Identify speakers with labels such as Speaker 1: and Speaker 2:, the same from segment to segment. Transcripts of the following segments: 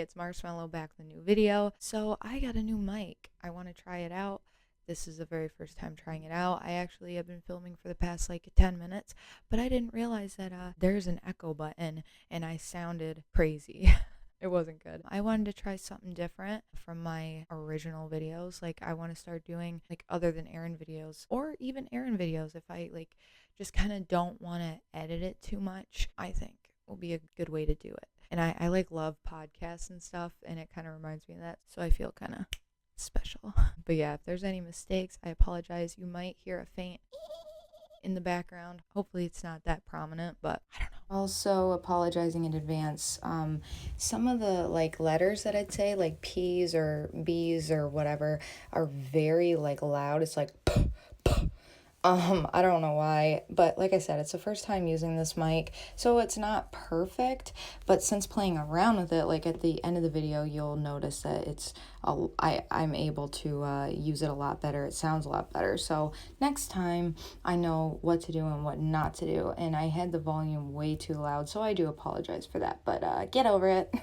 Speaker 1: it's Marshmallow back with a new video. So I got a new mic. I want to try it out. This is the very first time trying it out. I actually have been filming for the past like 10 minutes, but I didn't realize that there's an echo button and I sounded crazy. It wasn't good. I wanted to try something different from my original videos. Like I want to start doing like other than Aaron videos, or even Aaron videos if I like just kind of don't want to edit it too much. I think will be a good way to do it. And I like love podcasts and stuff, and it kind of reminds me of that, so I feel kind of special. But yeah, if there's any mistakes, I apologize. You might hear a faint in the background. Hopefully it's not that prominent, but I don't know. Also apologizing in advance. Some of the like letters that I'd say, like P's or B's or whatever, are very like loud. It's like I don't know why, but like I said, it's the first time using this mic, so it's not perfect, but since playing around with it, like at the end of the video, you'll notice that I'm able to use it a lot better. It sounds a lot better, so next time I know what to do and what not to do, and I had the volume way too loud, so I do apologize for that, but get over it.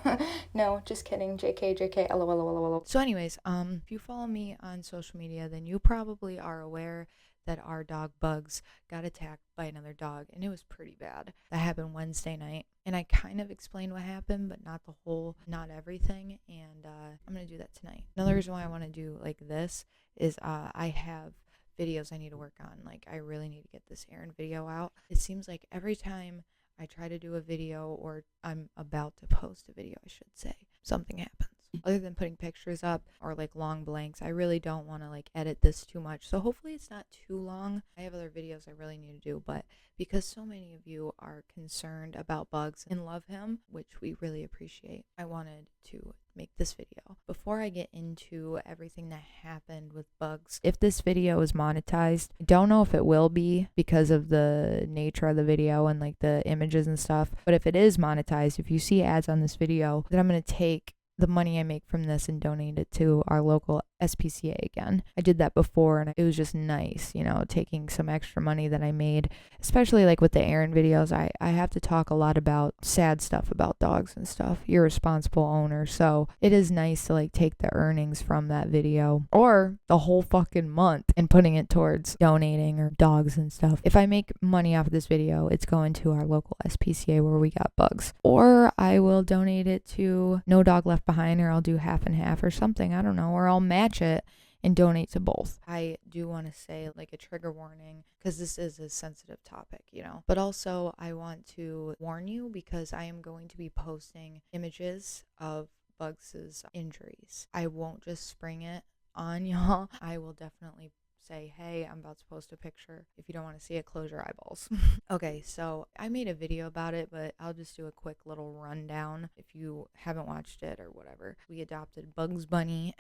Speaker 1: No, just kidding, JK, lol. So anyways, if you follow me on social media, then you probably are aware that our dog Bugs got attacked by another dog, and it was pretty bad. That happened Wednesday night, and I kind of explained what happened, but not everything, and I'm gonna do that tonight. Another reason why I want to do like this is I have videos I need to work on. Like I really need to get this Aaron video out. It seems like every time I try to do a video, or I'm about to post a video, I should say, something happens. Other than putting pictures up or like long blanks, I really don't want to like edit this too much. So hopefully it's not too long. I have other videos I really need to do, but because so many of you are concerned about Bugs and love him, which we really appreciate, I wanted to make this video. Before I get into everything that happened with Bugs, if this video is monetized, I don't know if it will be because of the nature of the video and like the images and stuff, but if it is monetized, if you see ads on this video, then I'm going to take the money I make from this and donate it to our local SPCA again. I did that before, and it was just nice, you know, taking some extra money that I made, especially like with the Aaron videos. I have to talk a lot about sad stuff about dogs and stuff, irresponsible owners, so it is nice to like take the earnings from that video or the whole fucking month and putting it towards donating or dogs and stuff. If I make money off of this video, it's going to our local SPCA where we got Bugs, or I will donate it to No Dog Left Behind, or I'll do half and half or something, I don't know, or I'll match it and donate to both. I do want to say like a trigger warning, because this is a sensitive topic, you know, but also I want to warn you because I am going to be posting images of Bugs's injuries. I won't just spring it on y'all. I will definitely say, hey, I'm about to post a picture. If you don't want to see it, close your eyeballs. Okay, so I made a video about it, but I'll just do a quick little rundown if you haven't watched it or whatever. We adopted Bugs Bunny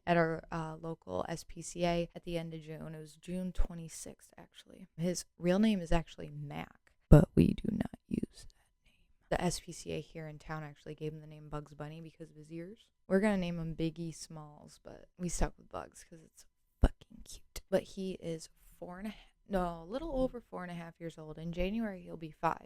Speaker 1: at our local SPCA at the end of June. It was June 26th, actually. His real name is actually Mac, but we do not use that name. The SPCA here in town actually gave him the name Bugs Bunny because of his ears. We're going to name him Biggie Smalls, but we stuck with Bugs because it's fucking cute. But he is a little over 4.5 years old. In January he'll be 5,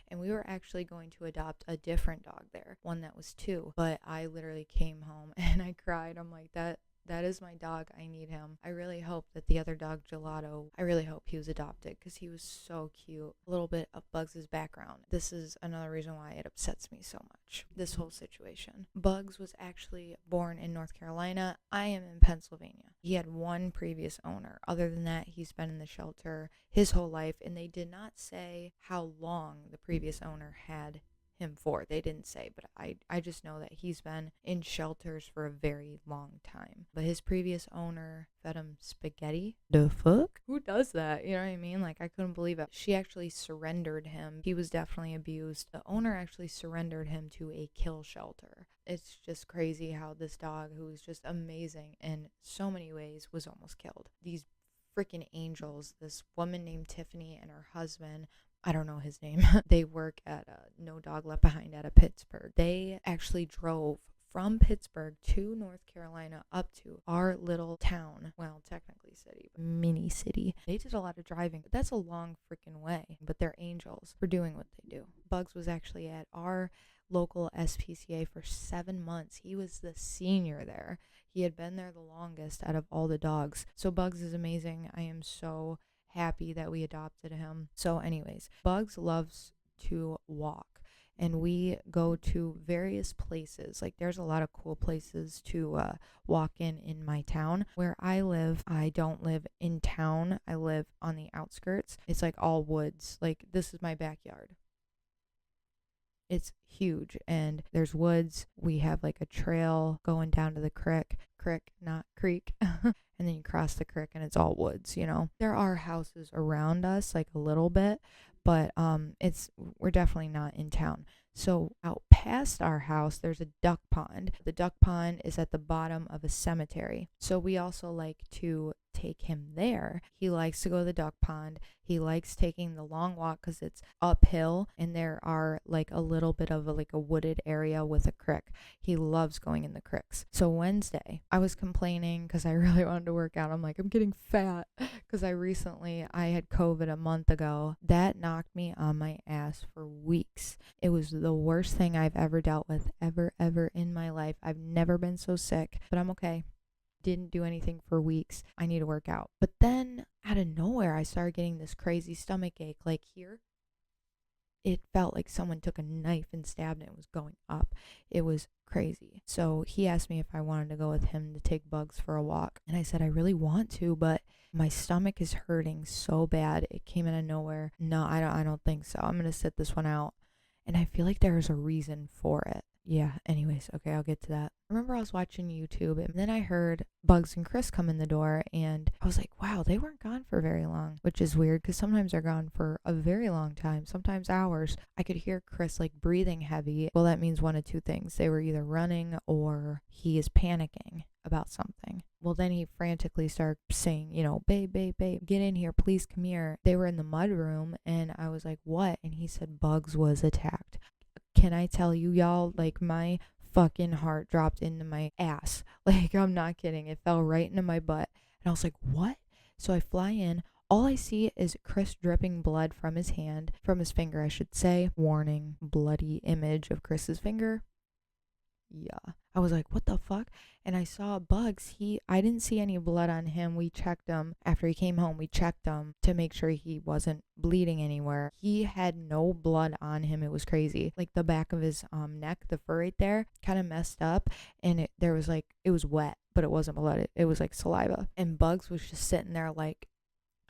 Speaker 1: and we were actually going to adopt a different dog there, one that was 2, but I literally came home and I cried. I'm like, that is my dog. I need him. I really hope that the other dog, Gelato, I really hope he was adopted because he was so cute. A little bit of Bugs' background. This is another reason why it upsets me so much, this whole situation. Bugs was actually born in North Carolina. I am in Pennsylvania. He had one previous owner. Other than that, he's been in the shelter his whole life, and they did not say how long the previous owner had him for. They didn't say, but I just know that he's been in shelters for a very long time. But his previous owner fed him spaghetti. The fuck? Who does that? You know what I mean? Like, I couldn't believe it. She actually surrendered him. He was definitely abused. The owner actually surrendered him to a kill shelter. It's just crazy how this dog, who was just amazing in so many ways, was almost killed. These freaking angels, this woman named Tiffany and her husband, I don't know his name. They work at No Dog Left Behind out of Pittsburgh. They actually drove from Pittsburgh to North Carolina up to our little town. Well, technically city, but mini city. They did a lot of driving, but that's a long freaking way. But they're angels for doing what they do. Bugs was actually at our local SPCA for 7 months. He was the senior there. He had been there the longest out of all the dogs. So Bugs is amazing. I am so happy that we adopted him. So anyways, Bugs loves to walk. And we go to various places. Like, there's a lot of cool places to walk in my town. Where I live, I don't live in town. I live on the outskirts. It's like all woods. Like, this is my backyard. It's huge, and there's woods. We have like a trail going down to the creek, not creek. And then you cross the creek and it's all woods, you know. There are houses around us, like a little bit, but we're definitely not in town. So out past our house, there's a duck pond. The duck pond is at the bottom of a cemetery. So we also like to take him there. He likes to go to the duck pond. He likes taking the long walk because it's uphill and there are like a little bit of a wooded area with a creek. He loves going in the creeks. So Wednesday, I was complaining because I really wanted to work out. I'm like, I'm getting fat because I had COVID a month ago. That knocked me on my ass for weeks. It was the worst thing I've ever dealt with, ever in my life. I've never been so sick, but I'm okay. Didn't do anything for weeks. I need to work out. But then out of nowhere, I started getting this crazy stomach ache. Like here, it felt like someone took a knife and stabbed it. It was going up. It was crazy. So he asked me if I wanted to go with him to take Bugs for a walk. And I said, I really want to, but my stomach is hurting so bad. It came out of nowhere. No, I don't think so. I'm going to sit this one out. And I feel like there's a reason for it. Yeah, anyways, okay, I'll get to that. I remember I was watching YouTube and then I heard Bugs and Chris come in the door and I was like, wow, they weren't gone for very long, which is weird because sometimes they're gone for a very long time, sometimes hours. I could hear Chris like breathing heavy. Well, that means one of two things. They were either running or he is panicking about something. Well, then he frantically started saying, you know, babe, get in here, please come here. They were in the mud room and I was like, what? And he said Bugs was attacked. Can I tell you, y'all, like my fucking heart dropped into my ass. Like, I'm not kidding. It fell right into my butt. And I was like, what? So I fly in. All I see is Chris dripping blood from his finger, I should say. Warning, bloody image of Chris's finger. Yeah. I was like, what the fuck? And I saw Bugs. I didn't see any blood on him. We checked him after he came home. We checked him to make sure he wasn't bleeding anywhere. He had no blood on him. It was crazy. Like the back of his neck, the fur right there, kind of messed up. And it was wet, but it wasn't blood. It was like saliva. And Bugs was just sitting there like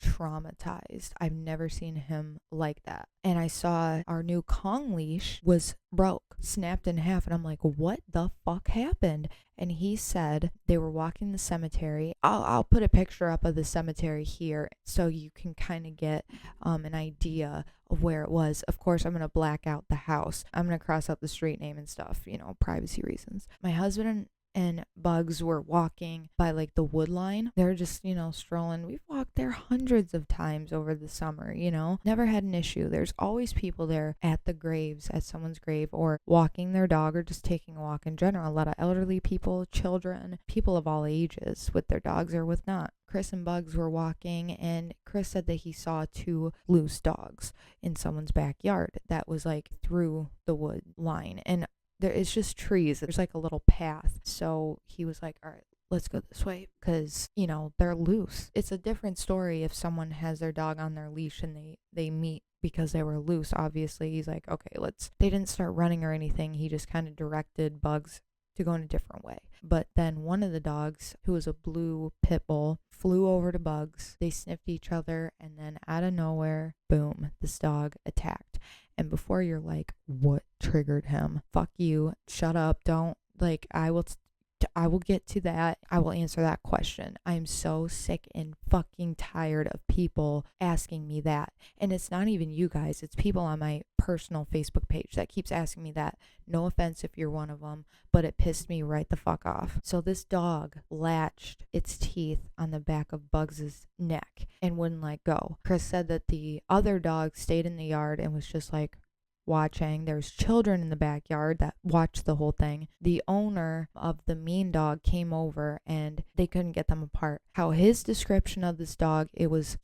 Speaker 1: traumatized. I've never seen him like that. And I saw our new Kong leash was broke, snapped in half, and I'm like, what the fuck happened? And he said they were walking the cemetery. I'll put a picture up of the cemetery here so you can kind of get an idea of where it was. Of course, I'm going to black out the house. I'm going to cross out the street name and stuff, you know, privacy reasons. My husband and Bugs were walking by like the wood line. They're just, you know, strolling. We've walked there hundreds of times over the summer, you know, never had an issue. There's always people there at the graves, at someone's grave, or walking their dog or just taking a walk in general. A lot of elderly people, children, people of all ages with their dogs or with not. Chris and Bugs were walking and Chris said that he saw 2 loose dogs in someone's backyard that was like through the wood line. And it's just trees. There's like a little path. So he was like, all right, let's go this way because, you know, they're loose. It's a different story if someone has their dog on their leash and they meet because they were loose. Obviously, he's like, okay, they didn't start running or anything. He just kind of directed Bugs to go in a different way. But then one of the dogs, who was a blue Pitbull, flew over to Bugs. They sniffed each other and then out of nowhere, boom, this dog attacked. And before you're like, what triggered him? Fuck you. Shut up. Don't, like, I will get to that. I will answer that question. I'm so sick and fucking tired of people asking me that. And it's not even you guys. It's people on my personal Facebook page that keeps asking me that. No offense if you're one of them, but it pissed me right the fuck off. So this dog latched its teeth on the back of Bugs's neck and wouldn't let go. Chris said that the other dog stayed in the yard and was just like watching. There's children in the backyard that watched the whole thing. The owner of the mean dog came over and they couldn't get them apart. How his description of this dog, it was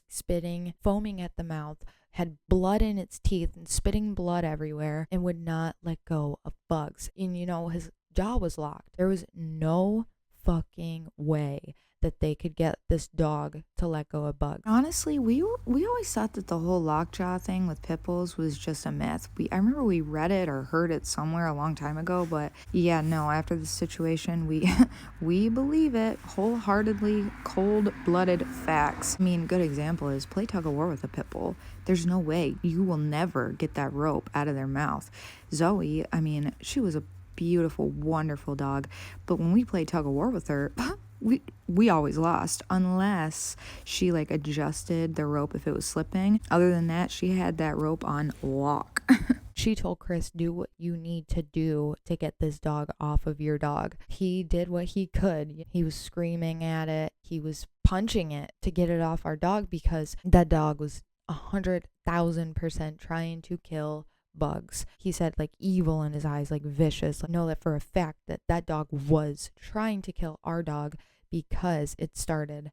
Speaker 1: spitting, foaming at the mouth, had blood in its teeth and spitting blood everywhere and would not let go of Bugs. And his jaw was locked. There was no fucking way that they could get this dog to let go of Bugs. Honestly, we always thought that the whole lockjaw thing with Pitbulls was just a myth. I remember we read it or heard it somewhere a long time ago, but yeah, no, after the situation, we believe it wholeheartedly, cold-blooded facts. I mean, good example is play tug of war with a Pitbull. There's no way. You will never get that rope out of their mouth. Zoe, I mean, she was a beautiful, wonderful dog, but when we played tug of war with her, we always lost unless she adjusted the rope if it was slipping. Other than that, she had that rope on lock. She told Chris, do what you need to do to get this dog off of your dog. He did what he could. He was screaming at it. He was punching it to get it off our dog because that dog was 100,000% trying to kill Bugs. He said evil in his eyes, vicious. Know that for a fact that dog was trying to kill our dog because it started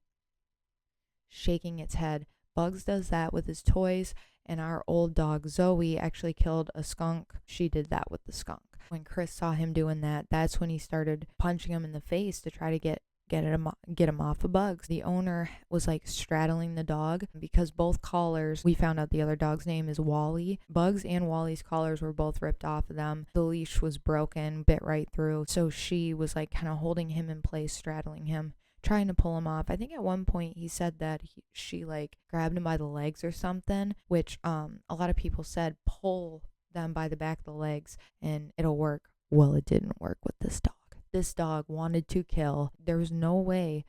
Speaker 1: shaking its head. Bugs does that with his toys, and our old dog Zoe actually killed a skunk. She did that with the skunk. When Chris saw him doing that, that's when he started punching him in the face to try to get him off of Bugs. The owner was straddling the dog because both collars, we found out the other dog's name is Wally. Bugs and Wally's collars were both ripped off of them. The leash was broken, bit right through. So she was kind of holding him in place, straddling him, trying to pull him off. I think at one point he said that she grabbed him by the legs or something, which a lot of people said pull them by the back of the legs and it'll work. Well, it didn't work with this dog. This dog wanted to kill. There was no way.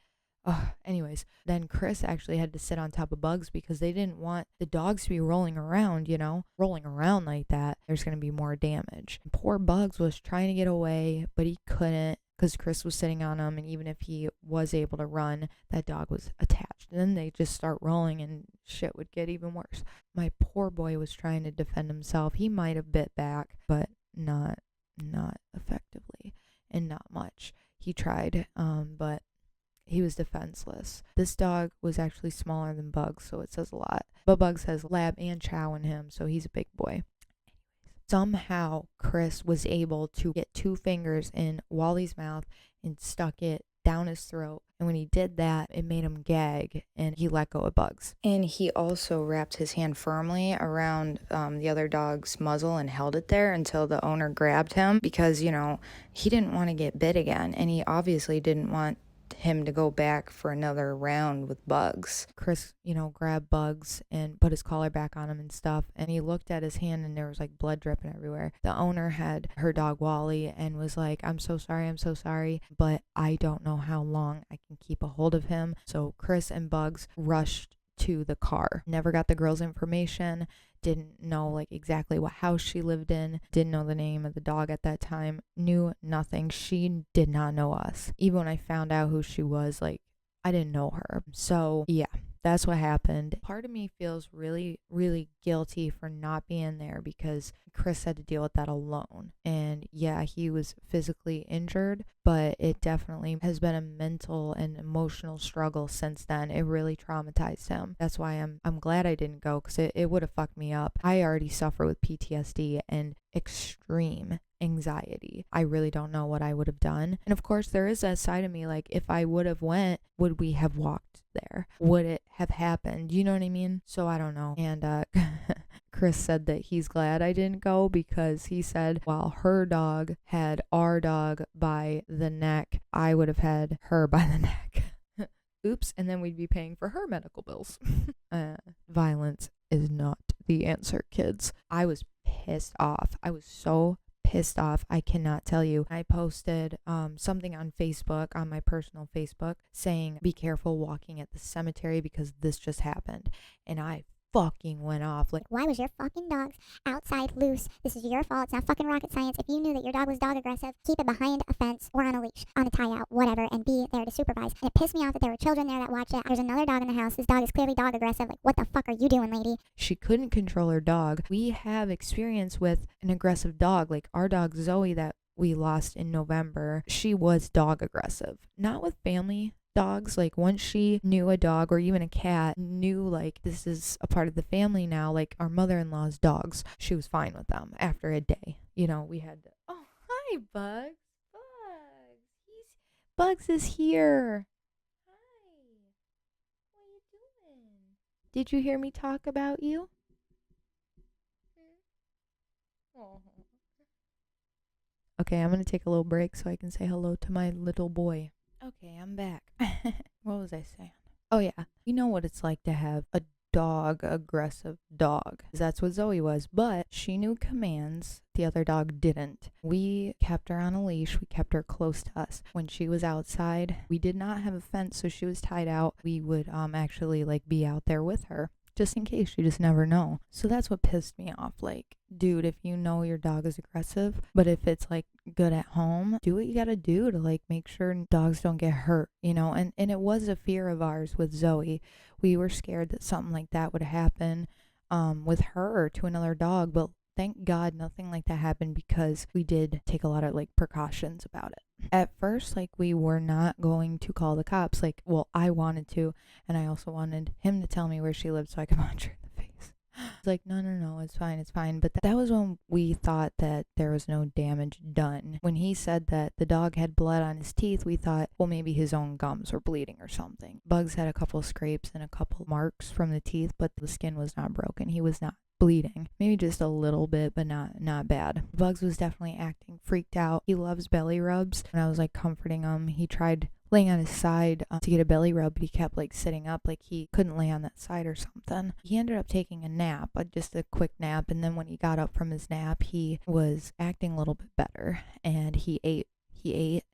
Speaker 1: Anyways, then Chris actually had to sit on top of Bugs because they didn't want the dogs to be rolling around, rolling around like that. There's going to be more damage. Poor Bugs was trying to get away, but he couldn't because Chris was sitting on him. And even if he was able to run, that dog was attached. And then they just start rolling and shit would get even worse. My poor boy was trying to defend himself. He might have bit back, but not effectively. And not much. He tried, but he was defenseless. This dog was actually smaller than Bugs, so it says a lot. But Bugs has lab and chow in him, so he's a big boy. Somehow, Chris was able to get 2 fingers in Wally's mouth and stuck it down his throat. And when he did that, it made him gag and he let go of Bugs. And he also wrapped his hand firmly around the other dog's muzzle and held it there until the owner grabbed him because, he didn't want to get bit again. And he obviously didn't want him to go back for another round with Bugs. Chris, grabbed Bugs and put his collar back on him and stuff. And he looked at his hand and there was blood dripping everywhere. The owner had her dog Wally and was like, I'm so sorry, but I don't know how long I can keep a hold of him. So Chris and Bugs rushed to the car. Never got the girl's information. Didn't know exactly what house she lived in, didn't know the name of the dog at that time, knew nothing. She did not know us. Even when I found out who she was, I didn't know her. So yeah, that's what happened. Part of me feels really, really guilty for not being there because Chris had to deal with that alone. And yeah, he was physically injured, but it definitely has been a mental and emotional struggle since then. It really traumatized him. That's why I'm glad I didn't go because it would have fucked me up. I already suffer with PTSD and extreme anxiety. I really don't know what I would have done. And of course, there is that side of me, if I would have went, would we have walked there? Would it have happened? You know what I mean? So I don't know. And Chris said that he's glad I didn't go because he said while her dog had our dog by the neck, I would have had her by the neck. Oops. And then we'd be paying for her medical bills. Violence is not the answer, kids. I was pissed off. I was so pissed off. I cannot tell you. I posted something on Facebook, on my personal Facebook, saying be careful walking at the cemetery because this just happened. And I fucking went off.
Speaker 2: Why was your fucking dog outside loose? This is your fault. It's not fucking rocket science. If you knew that your dog was dog aggressive, keep it behind a fence or on a leash, on a tie out, whatever, and be there to supervise. And it pissed me off that there were children there that watched it. There's another dog in the house. This dog is clearly dog aggressive. What the fuck are you doing, lady?
Speaker 1: She couldn't control her dog. We have experience with an aggressive dog. Our dog Zoe that we lost in November, she was dog aggressive. Not with family dogs. Like once she knew a dog or even a cat knew like this is a part of the family now, like our mother-in-law's dogs, she was fine with them after a day. You know, we had to, oh, hi, Bugs. Bugs is here. Hi. What are you doing? Did you hear me talk about you? Oh. Okay, I'm going to take a little break so I can say hello to my little boy. Okay, I'm back. What was I saying? Oh, yeah. You know what it's like to have a aggressive dog. That's what Zoe was, but she knew commands. The other dog didn't. We kept her on a leash. We kept her close to us. When she was outside, we did not have a fence, so she was tied out. We would actually like be out there with her, just in case. You just never know. So that's what pissed me off. Like, dude, if you know your dog is aggressive, but if it's like good at home, do what you gotta do to like make sure dogs don't get hurt, you know. And it was a fear of ours with Zoe. We were scared that something like that would happen with her or to another dog, but thank God nothing like that happened because we did take a lot of like precautions about it. At first, like we were not going to call the cops. Like, well, I wanted to, and I also wanted him to tell me where she lived so I could punch her in the face. It's like, no, it's fine. But that was when we thought that there was no damage done. When he said that the dog had blood on his teeth, we thought, well, maybe his own gums were bleeding or something. Bugs had a couple scrapes and a couple marks from the teeth, but the skin was not broken. He was not bleeding, maybe just a little bit, but not bad. Bugs was definitely acting freaked out. He loves belly rubs. When I was like comforting him, he tried laying on his side to get a belly rub, but he kept like sitting up, like he couldn't lay on that side or something. He ended up taking a nap, just a quick nap, and then when he got up from his nap, he was acting a little bit better, and he ate.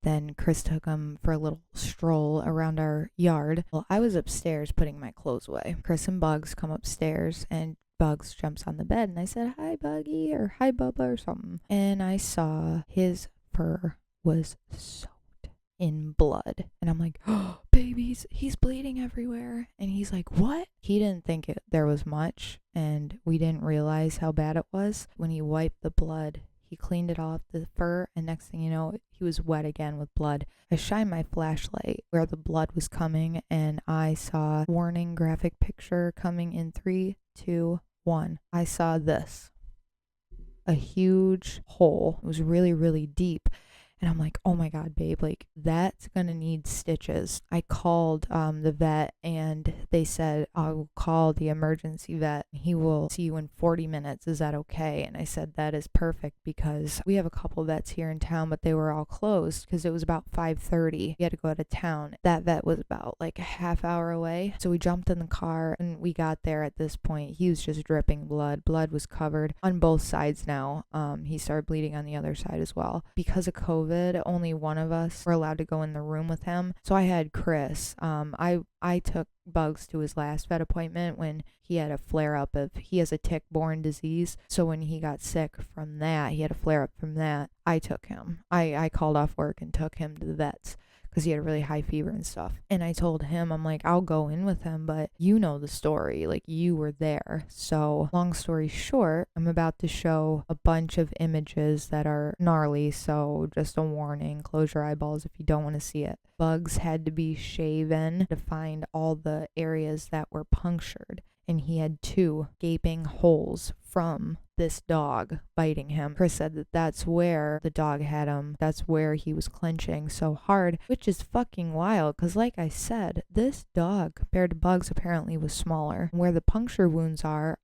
Speaker 1: Then Chris took him for a little stroll around our yard. Well, I was upstairs putting my clothes away. Chris and Bugs come upstairs, and Bugs jumps on the bed, and I said, hi, Buggy, or hi, Bubba, or something. And I saw his fur was soaked in blood. And I'm like, oh, babies, he's bleeding everywhere. And he's like, what? He didn't think there was much, and we didn't realize how bad it was. When he wiped the blood, he cleaned it off the fur, and next thing you know, he was wet again with blood. I shined my flashlight where the blood was coming, and I saw warning graphic picture coming in 3, 2, 1. I saw this. A huge hole. It was really, really deep. And I'm like, oh my God, babe, like that's gonna need stitches. I called the vet, and they said, I'll call the emergency vet. He will see you in 40 minutes. Is that okay? And I said, that is perfect, because we have a couple vets here in town, but they were all closed because it was about 5:30. We had to go out of town. That vet was about like a half hour away. So we jumped in the car and we got there. At this point, he was just dripping blood. Blood was covered on both sides now. He started bleeding on the other side as well. Because of COVID, only one of us were allowed to go in the room with him. So I had Chris. I took Bugs to his last vet appointment when he had a flare-up of, he has a tick-borne disease. So when he got sick from that, he had a flare-up from that, I took him. I called off work and took him to the vets because he had a really high fever and stuff. And I told him, I'm like, I'll go in with him, but you know the story, like you were there. So long story short, I'm about to show a bunch of images that are gnarly, so just a warning, close your eyeballs if you don't want to see it. Bugs had to be shaven to find all the areas that were punctured, and he had 2 gaping holes from this dog biting him. Chris said that that's where the dog had him. That's where he was clenching so hard, which is fucking wild, because like I said, this dog compared to Bugs apparently was smaller. Where the puncture wounds are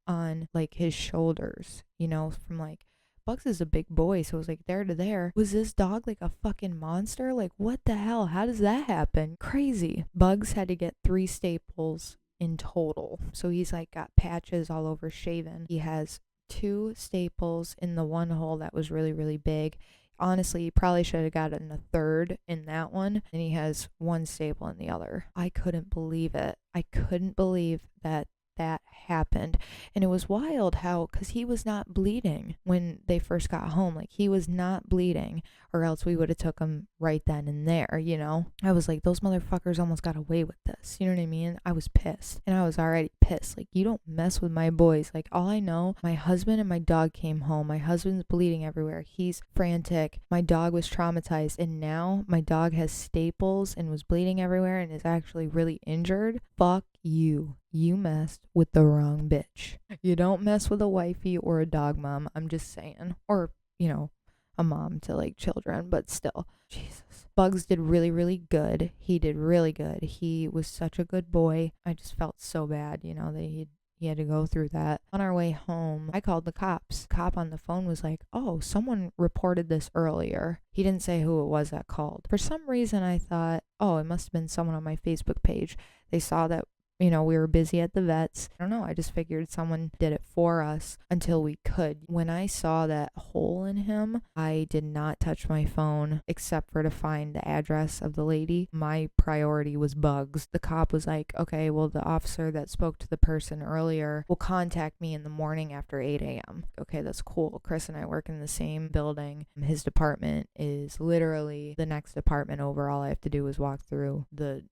Speaker 1: on like his shoulders, you know, from like, Bugs is a big boy, so it was like there to there. Was this dog like a fucking monster? Like, what the hell? How does that happen? Crazy. Bugs had to get 3 staples in total. So he's like got patches all over shaven. He has 2 staples in the one hole that was really, really big. Honestly, he probably should have gotten a 3rd in that one. And he has 1 staple in the other. I couldn't believe it. I couldn't believe that that happened. And it was wild how, because he was not bleeding when they first got home. Like, he was not bleeding, or else we would have took him right then and there, you know? I was like, those motherfuckers almost got away with this. You know what I mean? I was pissed. And I was already pissed. Like, you don't mess with my boys. Like, all I know, my husband and my dog came home. My husband's bleeding everywhere. He's frantic. My dog was traumatized. And now my dog has staples and was bleeding everywhere and is actually really injured. Fuck you. You messed with the wrong bitch. You don't mess with a wifey or a dog mom. I'm just saying. Or, you know, a mom to like children, but still. Jesus. Bugs did really, really good. He did really good. He was such a good boy. I just felt so bad, you know, that he had to go through that. On our way home, I called the cops. The cop on the phone was like, oh, someone reported this earlier. He didn't say who it was that called. For some reason, I thought, oh, it must have been someone on my Facebook page. They saw that, you know, we were busy at the vets. I don't know. I just figured someone did it for us until we could. When I saw that hole in him, I did not touch my phone except for to find the address of the lady. My priority was Bugs. The cop was like, okay, well, the officer that spoke to the person earlier will contact me in the morning after 8 a.m. Okay, that's cool. Chris and I work in the same building. His department is literally the next department over. All I have to do is walk through the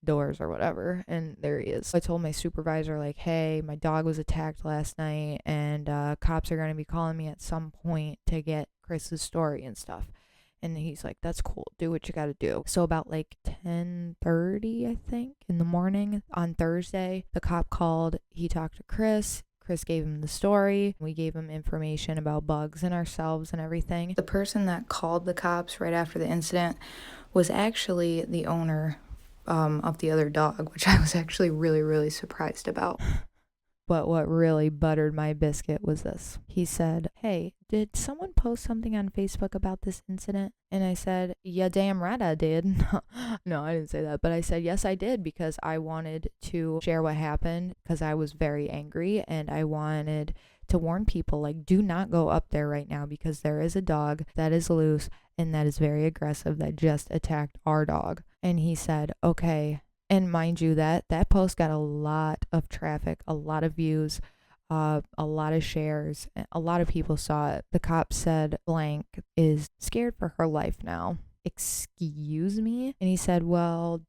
Speaker 1: doors or whatever, and there he is. I told my supervisor, like, hey, my dog was attacked last night, and cops are going to be calling me at some point to get Chris's story and stuff. And he's like, that's cool, do what you gotta do. So about like 10:30, I think, in the morning on Thursday, the cop called. He talked to Chris. Chris gave him the story. We gave him information about Bugs and ourselves and everything. The person that called the cops right after the incident was actually the owner of the other dog, which I was actually really, really surprised about. But what really buttered my biscuit was this. He said, hey, did someone post something on Facebook about this incident? And I said, yeah, damn right I did. No, I didn't say that. But I said, yes, I did, because I wanted to share what happened because I was very angry, and I wanted to warn people, like, do not go up there right now because there is a dog that is loose and that is very aggressive that just attacked our dog. And he said, okay. And mind you, that post got a lot of traffic, a lot of views, a lot of shares. A lot of people saw it. The cop said blank is scared for her life now. Excuse me? And he said, well,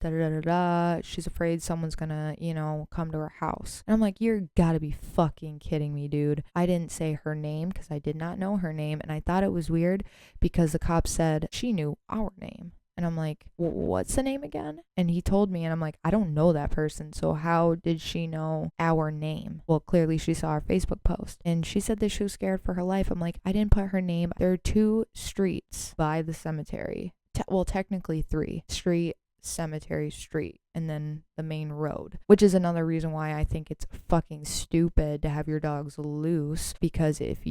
Speaker 1: she's afraid someone's gonna, you know, come to her house. And I'm like, you're gotta be fucking kidding me, dude. I didn't say her name because I did not know her name, and I thought it was weird because the cop said she knew our name. And I'm like, what's the name again? And he told me, and I'm like, I don't know that person. So how did she know our name? Well, clearly she saw our Facebook post. And she said that she was scared for her life. I'm like, I didn't put her name. There are 2 streets by the cemetery. Well, technically 3. Street, cemetery, street, and then the main road, which is another reason why I think it's fucking stupid to have your dogs loose, because if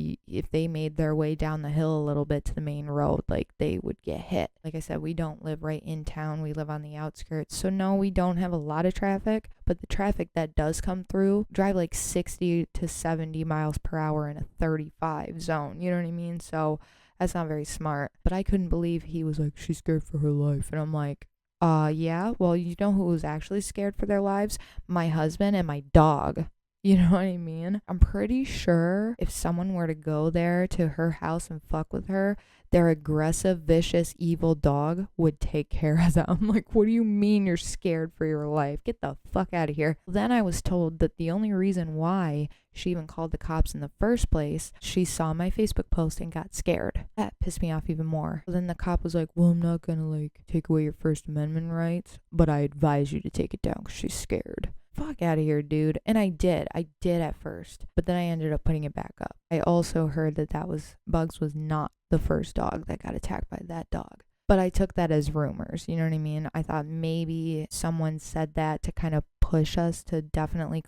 Speaker 1: they made their way down the hill a little bit to the main road, like, they would get hit. Like I said, we don't live right in town. We live on the outskirts. So no, we don't have a lot of traffic, but the traffic that does come through drive like 60 to 70 miles per hour in a 35 zone. You know what I mean? So that's not very smart. But I couldn't believe he was like, she's scared for her life. And I'm like, yeah, well, you know who was actually scared for their lives? My husband and my dog. You know what I mean? I'm pretty sure if someone were to go there to her house and fuck with her, their aggressive, vicious, evil dog would take care of them. I'm like, what do you mean you're scared for your life? Get the fuck out of here. Then I was told that the only reason why she even called the cops in the first place, she saw my Facebook post and got scared. That pissed me off even more. Then the cop was like, well, I'm not gonna like take away your First Amendment rights, but I advise you to take it down because she's scared. Fuck out of here, dude. And I did at first, but then I ended up putting it back up. I also heard that Bugs was not the first dog that got attacked by that dog. But I took that as rumors, you know what I mean? I thought maybe someone said that to kind of push us to definitely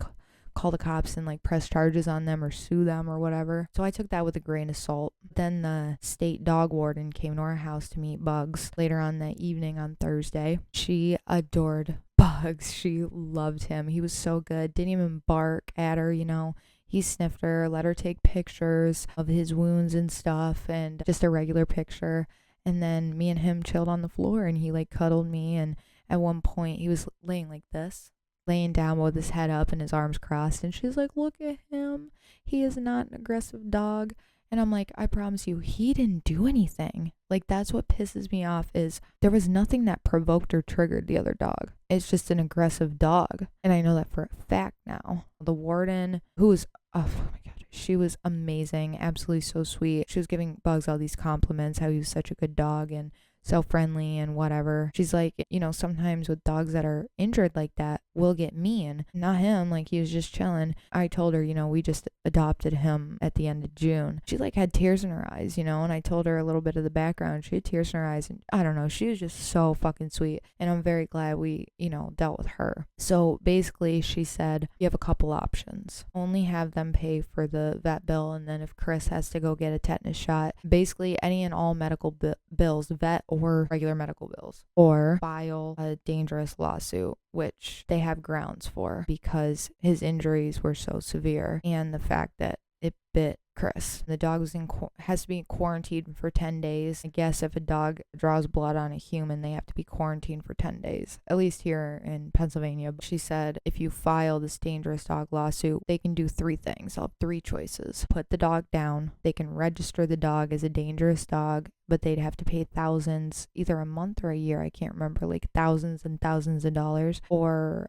Speaker 1: call the cops and like press charges on them or sue them or whatever. So I took that with a grain of salt. Then the state dog warden came to our house to meet Bugs later on that evening on Thursday. She adored Bugs. She loved him. He was so good. Didn't even bark at her, you know. He sniffed her, let her take pictures of his wounds and stuff, and just a regular picture. And then me and him chilled on the floor, and he like cuddled me, and at one point he was laying like this. laying down with his head up and his arms crossed. And she's like, look at him. He is not an aggressive dog. And I'm like, I promise you, he didn't do anything. Like, that's what pisses me off is there was nothing that provoked or triggered the other dog. It's just an aggressive dog. And I know that for a fact now. The warden, who was, oh my God, she was amazing. Absolutely so sweet. She was giving Bugs all these compliments, how he was such a good dog and so friendly and whatever. She's like, sometimes with dogs that are injured like that, we'll get mean. Not him, like he was just chilling. I told her, we just adopted him at the end of June. She like had tears in her eyes, and I told her a little bit of the background. She had tears in her eyes and I don't know, she was just so fucking sweet. And I'm very glad we, dealt with her. So basically she said, you have a couple options. Only have them pay for the vet bill, and then if Chris has to go get a tetanus shot, basically any and all medical bills, vet or regular medical bills, or file a dangerous lawsuit, which they have grounds for because his injuries were so severe and the fact that it bit Chris. The dog was has to be quarantined for 10 days. I guess if a dog draws blood on a human, they have to be quarantined for 10 days, at least here in Pennsylvania. She said if you file this dangerous dog lawsuit, they can do 3 things. I'll have 3 choices. Put the dog down. They can register the dog as a dangerous dog, but they'd have to pay thousands, either a month or a year, I can't remember, like thousands and thousands of dollars, or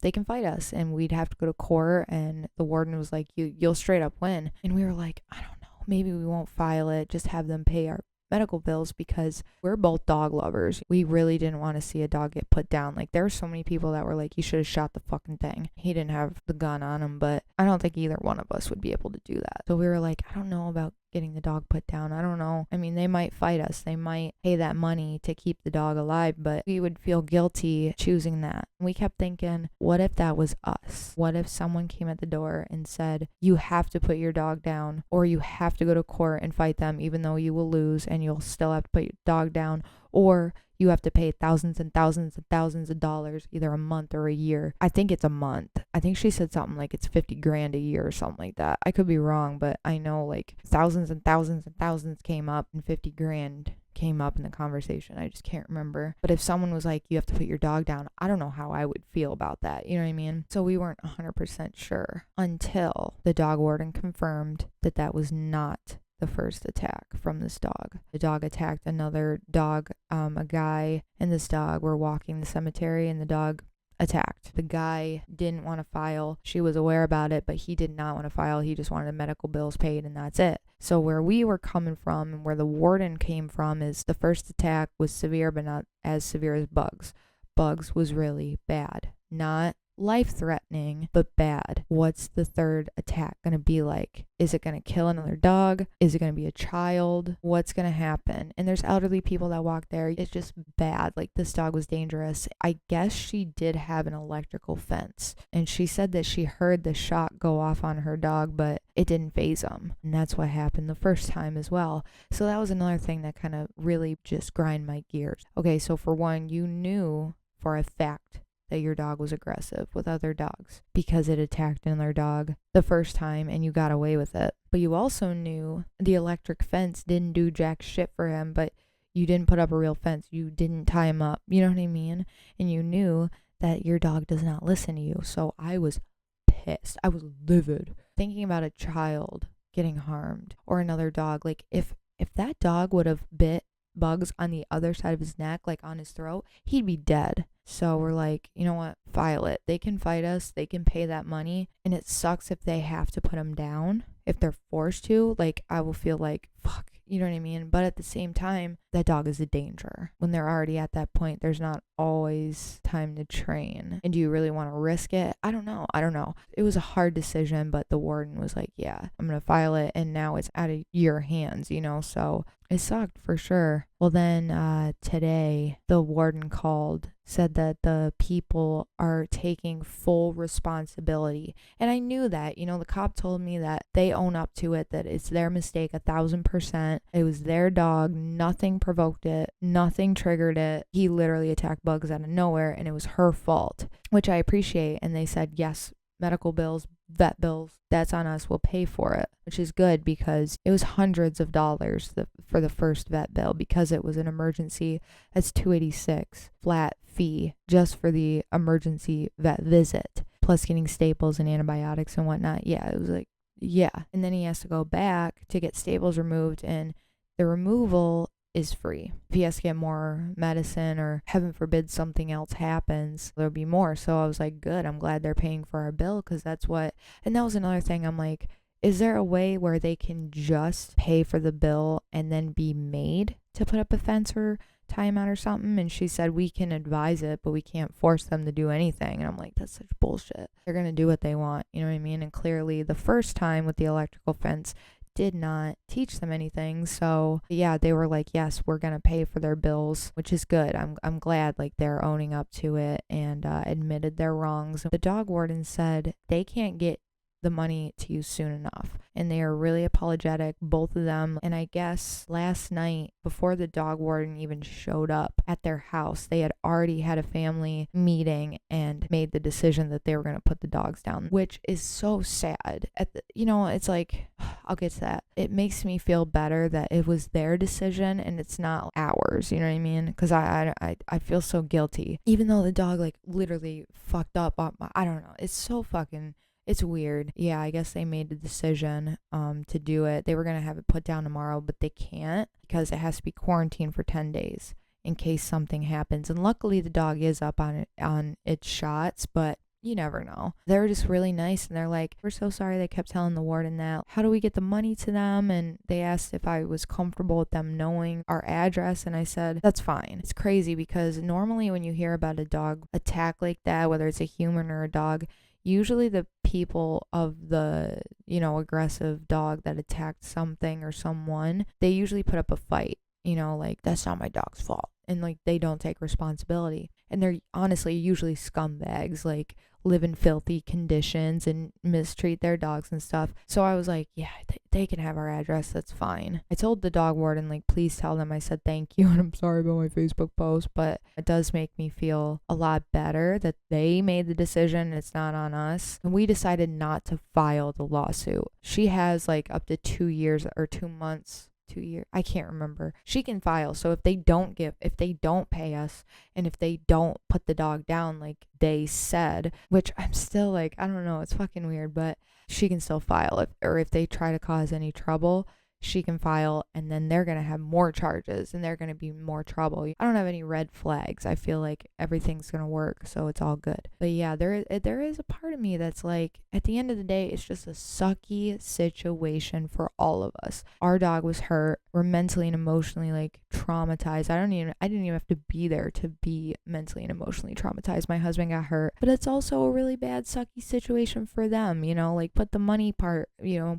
Speaker 1: they can fight us and we'd have to go to court. And the warden was like, you'll straight up win. And we were like, I don't know, maybe we won't file it, just have them pay our medical bills, because we're both dog lovers. We really didn't want to see a dog get put down. Like, there were so many people that were like, you should have shot the fucking thing. He didn't have the gun on him, but I don't think either one of us would be able to do that. So we were like, I don't know about getting the dog put down. I don't know. I mean, they might fight us. They might pay that money to keep the dog alive, but we would feel guilty choosing that. We kept thinking, what if that was us? What if someone came at the door and said, you have to put your dog down, or you have to go to court and fight them, even though you will lose and you'll still have to put your dog down, or you have to pay thousands and thousands and thousands of dollars, either a month or a year. I think it's a month. I think she said something like it's 50 grand a year or something like that. I could be wrong, but I know like thousands and thousands and thousands came up and 50 grand came up in the conversation. I just can't remember. But if someone was like, you have to put your dog down, I don't know how I would feel about that. You know what I mean? So we weren't 100% sure until the dog warden confirmed that that was not the first attack from this dog. The dog attacked another dog. A guy and this dog were walking the cemetery and the dog attacked. The guy didn't want to file. She was aware about it, but he did not want to file. He just wanted medical bills paid, and that's it. So where we were coming from and where the warden came from is the first attack was severe, but not as severe as Bugs. Bugs was really bad. Not life-threatening, but bad. What's the third attack going to be like? Is it going to kill another dog? Is it going to be a child? What's going to happen? And there's elderly people that walk there. It's just bad. Like, this dog was dangerous. I guess she did have an electrical fence, and she said that she heard the shot go off on her dog, but it didn't faze him. And that's what happened the first time as well. So that was another thing that kind of really just grind my gears. Okay, so for one, you knew for a fact that your dog was aggressive with other dogs because it attacked another dog the first time and you got away with it. But you also knew the electric fence didn't do jack shit for him, but you didn't put up a real fence. You didn't tie him up. You know what I mean? And you knew that your dog does not listen to you. So I was pissed. I was livid. Thinking about a child getting harmed or another dog. Like, if that dog would have bit Bugs on the other side of his neck, like on his throat, he'd be dead. So we're like, you know what? File it. They can fight us. They can pay that money. And it sucks if they have to put him down. If they're forced to, like, I will feel like, fuck, you know what I mean? But at the same time, that dog is a danger. When they're already at that point, there's not always time to train. And do you really want to risk it? I don't know. It was a hard decision, but the warden was like, yeah, I'm going to file it. And now it's out of your hands, so it sucked for sure. Well, then today, the warden called, said that the people are taking full responsibility. And I knew that, the cop told me that they own up to it, that it's their mistake 1,000%. It was their dog. Nothing provoked it. Nothing triggered it. He literally attacked Bugs out of nowhere and it was her fault, which I appreciate. And they said, yes, medical bills, vet bills. That's on us. We'll pay for it, which is good because it was hundreds of dollars for the first vet bill because it was an emergency. That's $286 flat fee just for the emergency vet visit, plus getting staples and antibiotics and whatnot. Yeah, it was like, yeah. And then he has to go back to get staples removed, and the removal is free. If he has to get more medicine or heaven forbid something else happens, there'll be more. So I was like, good, I'm glad they're paying for our bill, because that's what, and that was another thing. I'm like, is there a way where they can just pay for the bill and then be made to put up a fence or timeout or something? And she said, we can advise it, but we can't force them to do anything. And I'm like, that's such bullshit. They're going to do what they want. You know what I mean? And clearly the first time with the electrical fence did not teach them anything. So yeah, they were like, yes, we're gonna pay for their bills, which is good. I'm glad like they're owning up to it and admitted their wrongs. The dog warden said they can't get the money to you soon enough, and they are really apologetic, both of them. And I guess last night, before the dog warden even showed up at their house, they had already had a family meeting and made the decision that they were going to put the dogs down, which is so sad. It's like, I'll get to that. It makes me feel better that it was their decision and it's not ours, you know what I mean? Because I feel so guilty, even though the dog like literally fucked up on I don't know, it's so fucking, it's weird. Yeah, I guess they made the decision to do it. They were going to have it put down tomorrow, but they can't because it has to be quarantined for 10 days in case something happens. And luckily the dog is up on its shots, but you never know. They were just really nice, and they're like, we're so sorry. They kept telling the warden that. How do we get the money to them? And they asked if I was comfortable with them knowing our address, and I said, that's fine. It's crazy because normally when you hear about a dog attack like that, whether it's a human or a dog, usually the people of the, aggressive dog that attacked something or someone, they usually put up a fight, like, that's not my dog's fault. And like, they don't take responsibility. And they're honestly usually scumbags, like live in filthy conditions and mistreat their dogs and stuff. So I was like, yeah, they can have our address. That's fine. I told the dog warden, like, please tell them I said thank you and I'm sorry about my Facebook post. But it does make me feel a lot better that they made the decision. It's not on us. And we decided not to file the lawsuit. She has like up to 2 years or 2 months. 2 years, I can't remember. She can file. So if they don't pay us, and if they don't put the dog down like they said, which I'm still like, I don't know, it's fucking weird, but she can still file. If they try to cause any trouble, she can file, and then they're going to have more charges and they're going to be more trouble. I don't have any red flags. I feel like everything's going to work, so it's all good. But yeah, there is a part of me that's like, at the end of the day, it's just a sucky situation for all of us. Our dog was hurt. We're mentally and emotionally like traumatized. I didn't even have to be there to be mentally and emotionally traumatized. My husband got hurt, but it's also a really bad sucky situation for them, like put the money part,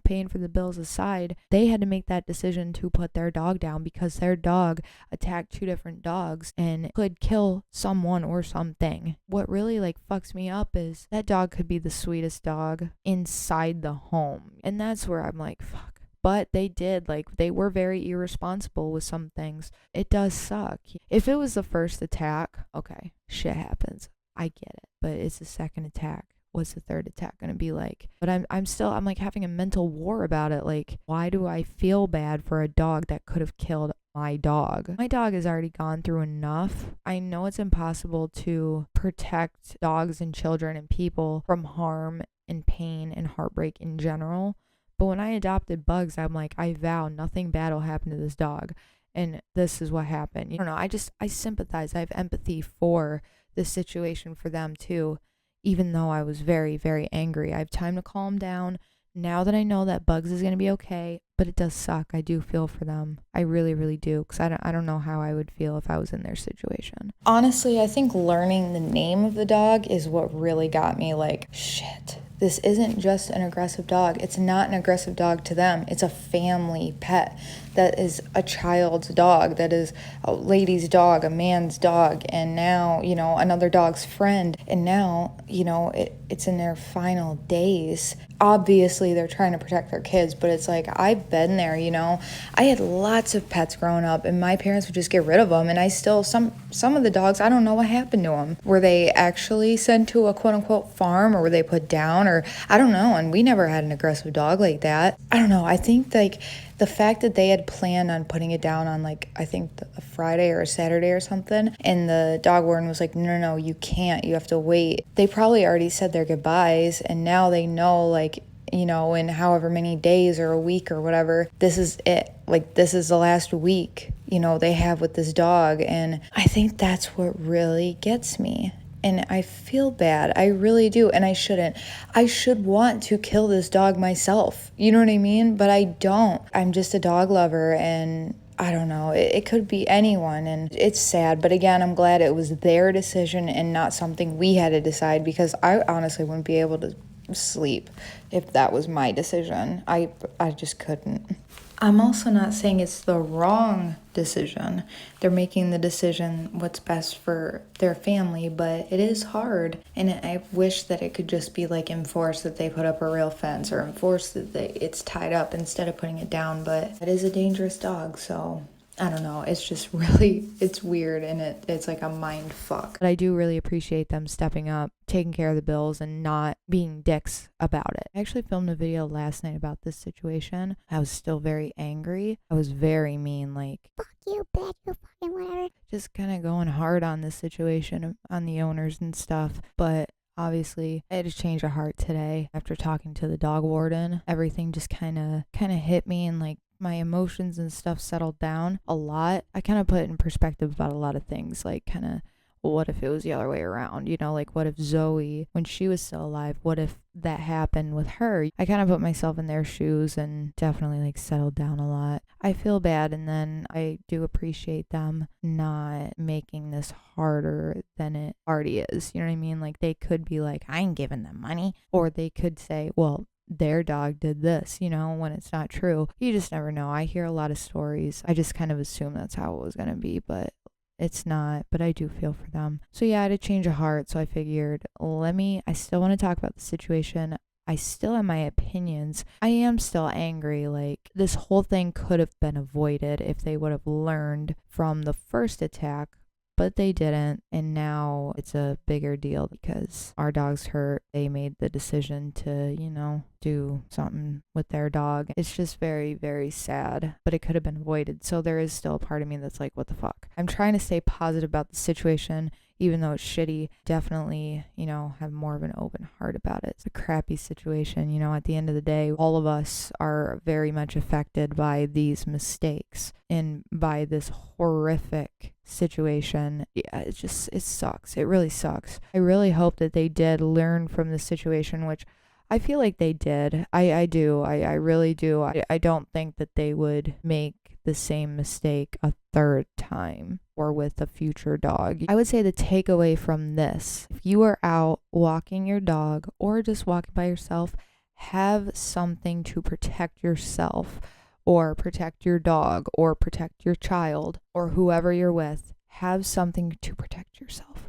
Speaker 1: paying for the bills aside. They had to make that decision to put their dog down because their dog attacked 2 different dogs and could kill someone or something. What really like fucks me up is that dog could be the sweetest dog inside the home, and that's where I'm like, fuck. But they were very irresponsible with some things. It does suck. If it was the first attack, okay, shit happens, I get it. But it's the second attack. What's the third attack going to be like? But I'm like having a mental war about it. Like, why do I feel bad for a dog that could have killed my dog? My dog has already gone through enough. I know it's impossible to protect dogs and children and people from harm and pain and heartbreak in general. But when I adopted Bugs, I'm like, I vow nothing bad will happen to this dog. And this is what happened. I don't know. I sympathize. I have empathy for this situation for them too. Even though I was very, very angry, I have time to calm down now that I know that Bugs is going to be okay. But it does suck. I do feel for them. I really, really do. Because I don't know how I would feel if I was in their situation. Honestly, I think learning the name of the dog is what really got me like, shit. This isn't just an aggressive dog. It's not an aggressive dog to them. It's a family pet that is a child's dog, that is a lady's dog, a man's dog, and now, another dog's friend. And now, it's in their final days. Obviously, they're trying to protect their kids, but it's like, I've been there, you know. I had lots of pets growing up, and my parents would just get rid of them, and I still, some of the dogs, I don't know what happened to them. Were they actually sent to a quote-unquote farm, or were they put down, or I don't know, and we never had an aggressive dog like that. I don't know, I think, like, the fact that they had planned on putting it down on, like, I think a Friday or a Saturday or something, and the dog warden was like, no, you can't, you have to wait. They probably already said their goodbyes, and now they know, like, you know, in however many days or a week or whatever, this is it. Like, this is the last week, you know, they have with this dog. And I think that's what really gets me. And I feel bad. I really do. And I shouldn't. I should want to kill this dog myself. You know what I mean? But I don't. I'm just a dog lover, and I don't know. It could be anyone, and it's sad. But again, I'm glad it was their decision and not something we had to decide, because I honestly wouldn't be able to sleep if that was my decision. I just couldn't. I'm also not saying it's the wrong decision. They're making the decision what's best for their family, but it is hard. And I wish that it could just be like enforced that they put up a real fence, or enforced that it's tied up instead of putting it down. But it is a dangerous dog, so I don't know. It's just really, it's weird, and it's like a mind fuck. But I do really appreciate them stepping up, taking care of the bills, and not being dicks about it. I actually filmed a video last night about this situation. I was still very angry. I was very mean, like,
Speaker 2: Fuck you, bitch, you fucking whatever.
Speaker 1: just kind of going hard on this situation, on the owners and stuff. But obviously, I had to change of heart today after talking to the dog warden. Everything just kind of hit me, and like, my emotions and stuff settled down a lot. I kind of put it in perspective about a lot of things, like kind of, well, what if it was the other way around? You know, like, what if Zoe, when she was still alive, what if that happened with her? I kind of put myself in their shoes and definitely like settled down a lot. I feel bad, and then I do appreciate them not making this harder than it already is. You know what I mean? Like, they could be like, I ain't giving them money. Or they could say, well, their dog did this, you know, when it's not true. You just never know. I hear a lot of stories. I just kind of assume that's how it was going to be, but it's not. But I do feel for them. So yeah, I had a change of heart. So I figured, I still want to talk about the situation. I still have my opinions. I am still angry. Like, this whole thing could have been avoided if they would have learned from the first attack, but they didn't, and now it's a bigger deal because our dog's hurt. They made the decision to, you know, do something with their dog. It's just very, very sad, but it could have been avoided. So there is still a part of me that's like, what the fuck? I'm trying to stay positive about the situation, even though it's shitty. Definitely, you know, have more of an open heart about it. It's a crappy situation. You know, at the end of the day, all of us are very much affected by these mistakes and by this horrific situation. Yeah, it sucks. It really sucks. I really hope that they did learn from the situation, which I feel like they did. I do. I really do. I don't think that they would make the same mistake a third time or with a future dog. I would say the takeaway from this, if you are out walking your dog or just walking by yourself, have something to protect yourself or protect your dog or protect your child or whoever you're with. Have something to protect yourself.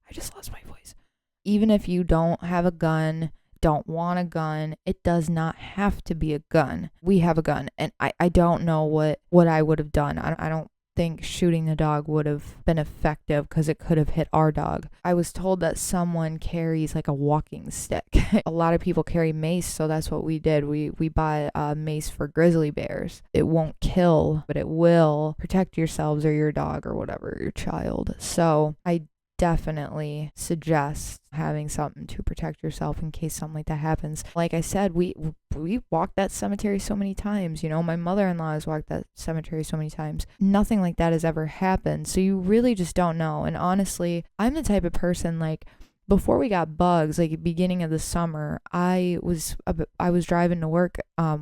Speaker 1: I just lost my voice. Even if you don't have a gun, don't want a gun, it does not have to be a gun. We have a gun, and I don't know what I would have done. I don't think shooting the dog would have been effective because it could have hit our dog. I was told that someone carries like a walking stick. A lot of people carry mace, so that's what we did. We bought a mace for grizzly bears. It won't kill, but it will protect yourselves or your dog or whatever, your child. So I definitely suggest having something to protect yourself in case something like that happens. Like I said, we walked that cemetery so many times. You know, my mother-in-law has walked that cemetery so many times. Nothing like that has ever happened. So you really just don't know. And honestly, I'm the type of person, like, before we got bugs, like beginning of the summer, I was driving to work. I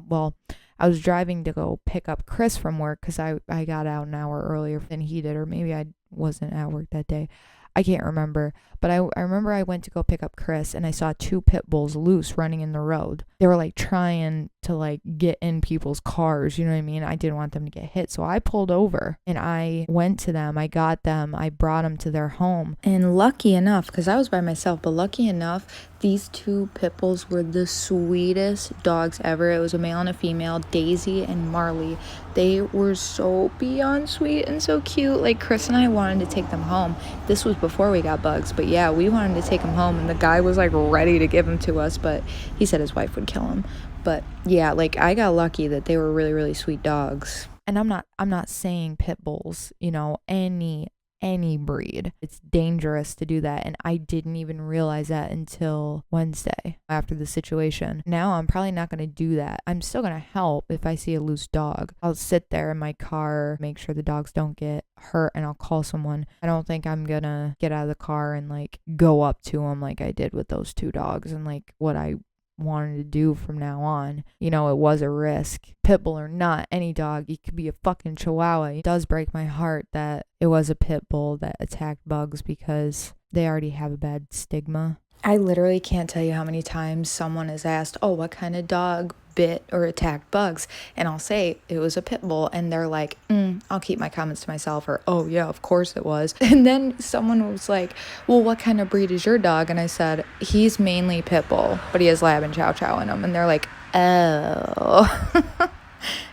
Speaker 1: was driving to go pick up Chris from work because I got out an hour earlier than he did, or maybe I wasn't at work that day. I can't remember. But I remember I went to go pick up Chris and I saw 2 pit bulls loose running in the road. They were like trying to like get in people's cars, you know what I mean? I didn't want them to get hit. So I pulled over and I went to them. I got them. I brought them to their home. And lucky enough, because I was by myself, but lucky enough, these 2 pit bulls were the sweetest dogs ever. It was a male and a female, Daisy and Marley. They were so beyond sweet and so cute. Like Chris and I wanted to take them home. This was before we got Bugs, but yeah, we wanted to take them home and the guy was like ready to give them to us, but he said his wife would kill him. But yeah, like I got lucky that they were really, really sweet dogs. And I'm not saying pit bulls, you know, any breed. It's dangerous to do that. And I didn't even realize that until Wednesday after the situation. Now I'm probably not going to do that. I'm still going to help if I see a loose dog. I'll sit there in my car, make sure the dogs don't get hurt, and I'll call someone. I don't think I'm going to get out of the car and like go up to them like I did with those 2 dogs and like what I wanted to do from now on. You know, it was a risk. Pitbull or not, any dog, it could be a fucking chihuahua. It does break my heart that it was a pit bull that attacked Bugs because they already have a bad stigma. I literally can't tell you how many times someone has asked, oh, what kind of dog bit or attacked Bugs? And I'll say it was a pit bull, and they're like, I'll keep my comments to myself, or oh yeah, of course it was. And then someone was like, well, what kind of breed is your dog? And I said, he's mainly pit bull, but he has lab and chow chow in him. And they're like, oh.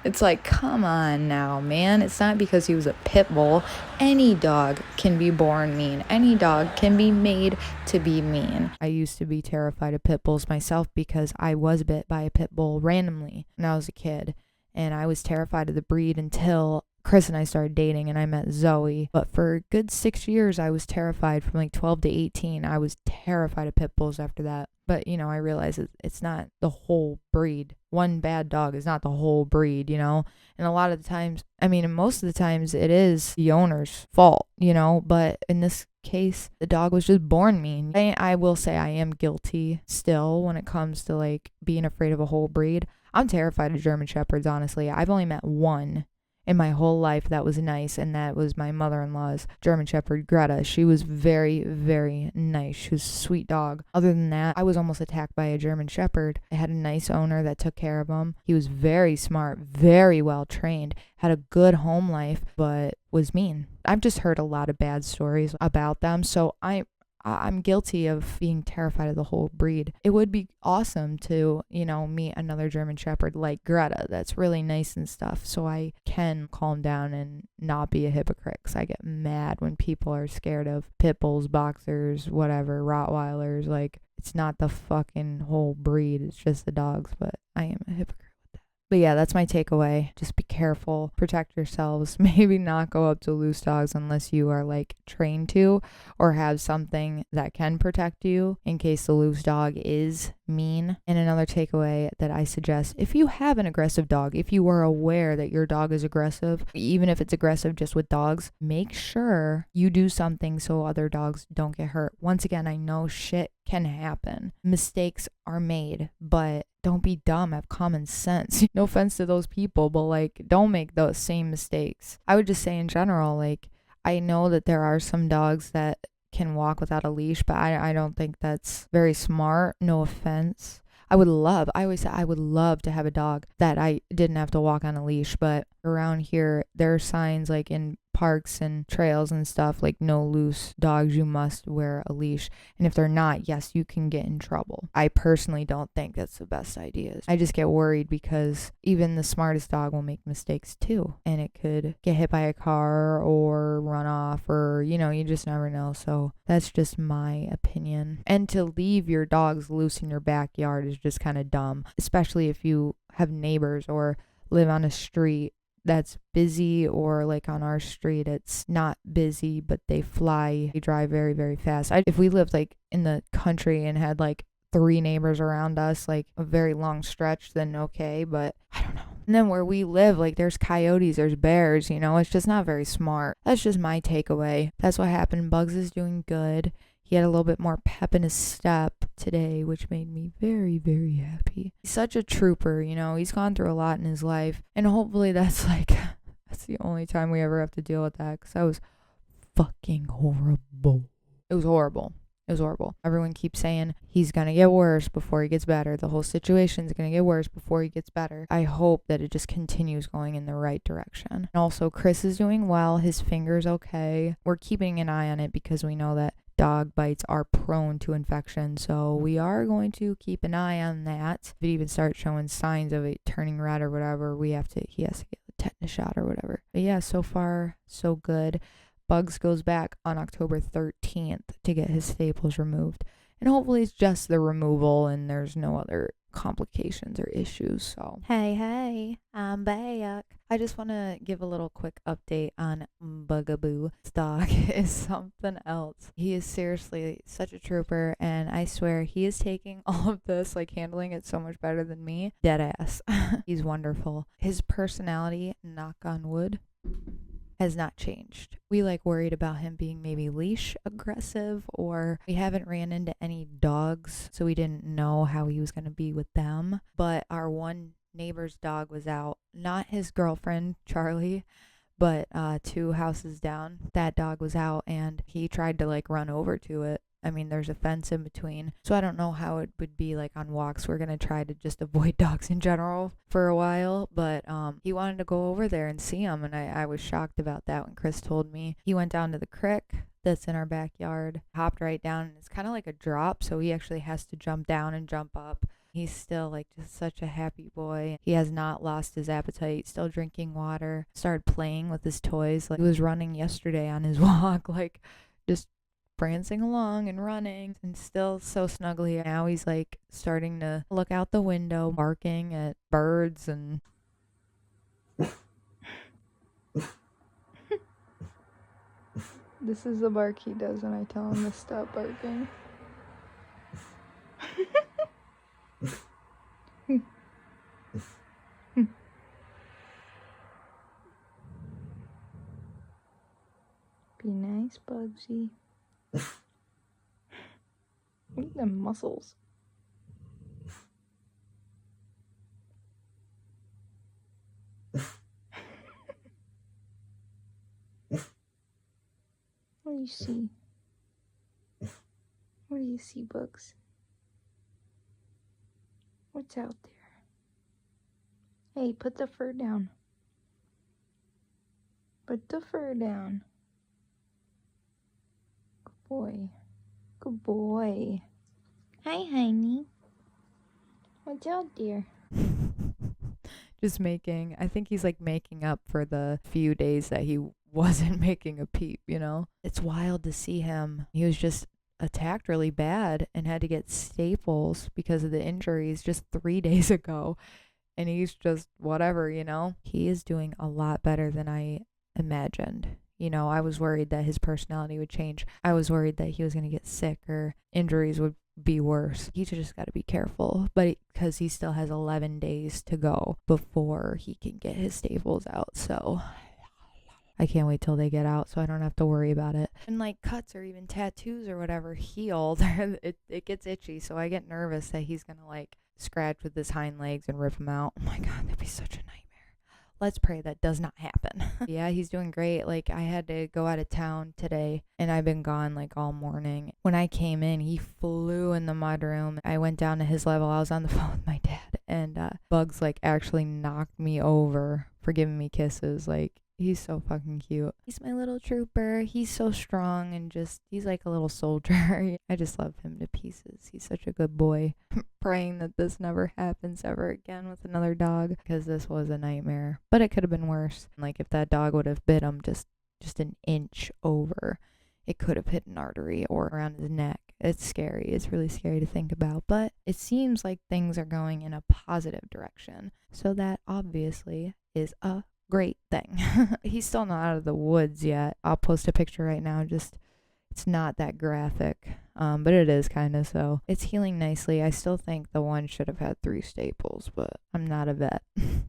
Speaker 1: It's like, come on now, man. It's not because he was a pit bull. Any dog can be born mean. Any dog can be made to be mean. I used to be terrified of pit bulls myself because I was bit by a pit bull randomly when I was a kid. And I was terrified of the breed until Chris and I started dating and I met Zoe. But for a good 6 years, I was terrified. From like 12 to 18, I was terrified of pit bulls after that. But, you know, I realize it's not the whole breed. One bad dog is not the whole breed, you know? And a lot of the times, I mean, and most of the times it is the owner's fault, you know? But in this case, the dog was just born mean. I will say I am guilty still when it comes to like being afraid of a whole breed. I'm terrified of German Shepherds, honestly. I've only met one in my whole life that was nice, and that was my mother-in-law's German Shepherd, Greta. She was very, very nice. She was a sweet dog. Other than that, I was almost attacked by a German Shepherd. I had a nice owner that took care of him. He was very smart, very well trained, had a good home life, but was mean. I've just heard a lot of bad stories about them, so I'm guilty of being terrified of the whole breed. It would be awesome to, you know, meet another German Shepherd like Greta that's really nice and stuff, so I can calm down and not be a hypocrite, because I get mad when people are scared of pit bulls, boxers, whatever, Rottweilers. Like, it's not the fucking whole breed, it's just the dogs, but I am a hypocrite. But yeah, that's my takeaway. Just be careful. Protect yourselves. Maybe not go up to loose dogs unless you are like trained to, or have something that can protect you in case the loose dog is mean. And another takeaway that I suggest, if you have an aggressive dog, if you are aware that your dog is aggressive, even if it's aggressive just with dogs, make sure you do something so other dogs don't get hurt. Once again, I know shit can happen. Mistakes are made, but don't be dumb. Have common sense. No offense to those people, but like, don't make those same mistakes. I would just say in general, like, I know that there are some dogs that can walk without a leash, but I don't think that's very smart. No offense. I always say I would love to have a dog that I didn't have to walk on a leash, but around here there are signs like in parks and trails and stuff, like no loose dogs, you must wear a leash. And if they're not, yes, you can get in trouble. I personally don't think that's the best idea. I just get worried because even the smartest dog will make mistakes too, and it could get hit by a car or run off, or, you know, you just never know. So that's just my opinion. And to leave your dogs loose in your backyard is just kind of dumb, especially if you have neighbors or live on a street that's busy, or like on our street it's not busy but they drive very, very fast. If we lived like in the country and had like 3 neighbors around us, like a very long stretch, then okay, but I don't know. And then where we live, like there's coyotes, there's bears, you know, it's just not very smart. That's just my takeaway. That's what happened. Bugs is doing good. He had a little bit more pep in his step today, which made me very, very happy. He's such a trooper, you know. He's gone through a lot in his life. And hopefully that's the only time we ever have to deal with that, because that was fucking horrible. It was horrible. It was horrible. Everyone keeps saying he's going to get worse before he gets better. The whole situation's going to get worse before he gets better. I hope that it just continues going in the right direction. And also, Chris is doing well. His finger's okay. We're keeping an eye on it because we know that dog bites are prone to infection. So we are going to keep an eye on that. If it even starts showing signs of it turning red or whatever, he has to get a tetanus shot or whatever. But yeah, so far, so good. Bugs goes back on October 13th to get his staples removed. And hopefully it's just the removal and there's no other complications or issues. So, hey, I'm back. I just want to give a little quick update on Bugaboo. This dog is something else. He is seriously such a trooper, and I swear he is taking all of this, like handling it so much better than me. Dead ass. He's wonderful. His personality, knock on wood, has not changed. We worried about him being maybe leash aggressive, or we haven't ran into any dogs, so we didn't know how he was going to be with them. But our one neighbor's dog was out, not his girlfriend, Charlie, but 2 houses down. That dog was out and he tried to run over to it. I mean, there's a fence in between, so I don't know how it would be on walks. We're going to try to just avoid dogs in general for a while, but he wanted to go over there and see him, and I was shocked about that when Chris told me. He went down to the creek that's in our backyard, hopped right down, and it's kind of like a drop, so he actually has to jump down and jump up. He's still just such a happy boy. He has not lost his appetite, still drinking water, started playing with his toys. He was running yesterday on his walk, just prancing along and running, and still so snuggly. Now he's starting to look out the window, barking at birds, and this is the bark he does when I tell him to stop barking. Be nice, Bugsy. Look at them muscles. What do you see? What do you see, Bugs? What's out there? Hey, put the fur down. Put the fur down. Good boy. Good boy. Hi, honey. What's out there? Just I think he's making up for the few days that he wasn't making a peep, It's wild to see him. He was just attacked really bad and had to get staples because of the injuries just 3 days ago. And he's just whatever, He is doing a lot better than I imagined. I was worried that his personality would change. I was worried that he was going to get sick or injuries would be worse. He just got to be careful. But because he still has 11 days to go before he can get his staples out. So I can't wait till they get out so I don't have to worry about it. And cuts or even tattoos or whatever heal, it gets itchy. So I get nervous that he's going to scratch with his hind legs and rip them out. Oh my God, that'd be such a nightmare. Let's pray that does not happen. Yeah, he's doing great. I had to go out of town today and I've been gone all morning. When I came in, he flew in the mudroom. I went down to his level. I was on the phone with my dad, and Bugs actually knocked me over for giving me kisses. He's so fucking cute. He's my little trooper. He's so strong and he's like a little soldier. I just love him to pieces. He's such a good boy. Praying that this never happens ever again with another dog, because this was a nightmare. But it could have been worse. If that dog would have bit him just an inch over, it could have hit an artery or around his neck. It's scary. It's really scary to think about. But it seems like things are going in a positive direction. So that obviously is a great thing. He's still not out of the woods yet. I'll post a picture right now. It's not that graphic, but it is kind of. So it's healing nicely. I still think the one should have had 3 staples, but I'm not a vet.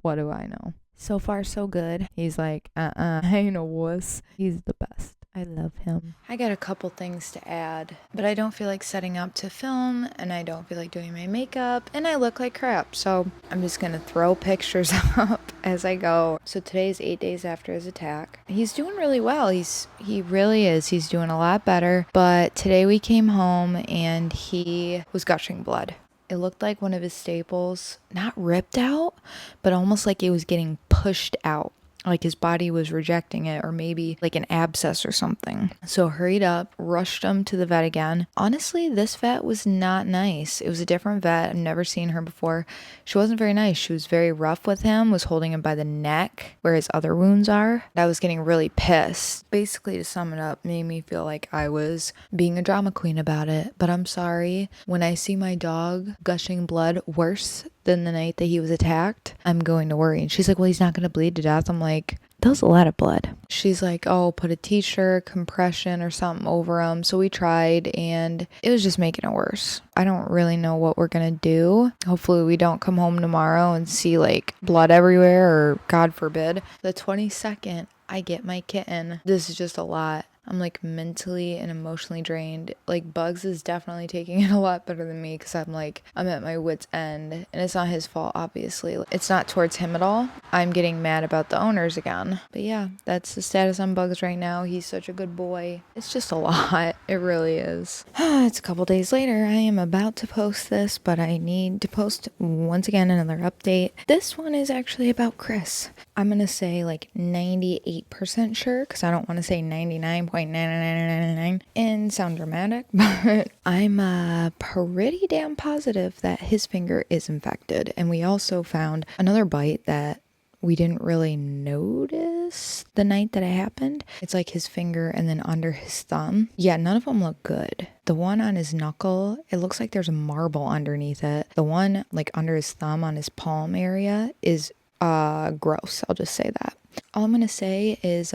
Speaker 1: What do I know? So far so good. He's I ain't a wuss. He's the best. I love him. I got a couple things to add, but I don't feel like setting up to film, and I don't feel like doing my makeup, and I look like crap, so I'm just gonna throw pictures up as I go. So today's 8 days after his attack. He's doing really well. He really is. He's doing a lot better, but today we came home and he was gushing blood. It looked like one of his staples, not ripped out, but almost like it was getting pushed out. Like his body was rejecting it, or maybe like an abscess or something. So hurried up, rushed him to the vet again. Honestly, this vet was not nice. It was a different vet. I've never seen her before. She wasn't very nice. She was very rough with him, was holding him by the neck where his other wounds are. I was getting really pissed. Basically, to sum it up, made me feel like I was being a drama queen about it. But I'm sorry. When I see my dog gushing blood worse than the night that he was attacked, I'm going to worry. And she's like, well, he's not going to bleed to death. I'm like, that was a lot of blood. She's like, oh, put a t-shirt, compression or something over him. So we tried and it was just making it worse. I don't really know what we're going to do. Hopefully we don't come home tomorrow and see like blood everywhere, or God forbid. The 22nd, I get my kitten. This is just a lot. I'm like mentally and emotionally drained. Like Bugs is definitely taking it a lot better than me, because I'm at my wit's end, and it's not his fault, obviously. It's not towards him at all. I'm getting mad about the owners again. But yeah, that's the status on Bugs right now. He's such a good boy. It's just a lot. It really is. It's a couple days later. I am about to post this, but I need to post once again another update. This one is actually about Chris. I'm going to say like 98% sure, because I don't want to say 99.99999 and sound dramatic, but I'm pretty damn positive that his finger is infected. And we also found another bite that we didn't really notice the night that it happened. It's like his finger and then under his thumb. Yeah, none of them look good. The one on his knuckle, it looks like there's a marble underneath it. The one like under his thumb on his palm area is gross. I'll just say that. All I'm gonna say is